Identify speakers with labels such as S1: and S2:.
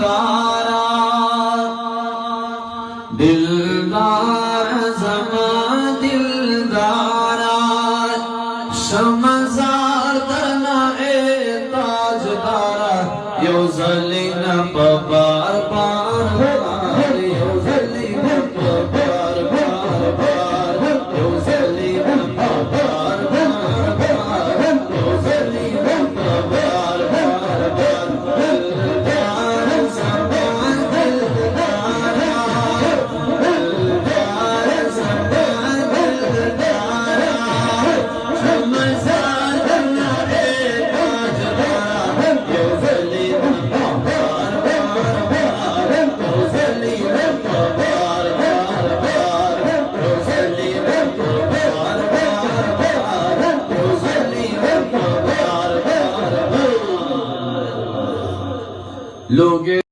S1: تازدارا دلدار زمان دلدارا شمزار درنا اے تاجدارا یو زلینا پبار بار بار یو زلینا پبار بار بار یو زلینا پبار بار بار یو زلینا پبار بار بار دلدار زمان دلدارا دلدار زمان دلدارا شمزار درنا اے تاجدارا یو زلینا پبار بار بار یو زلینا پبار بار بار یو زلینا پبار بار بار یو زلینا پبار بار بار لوگ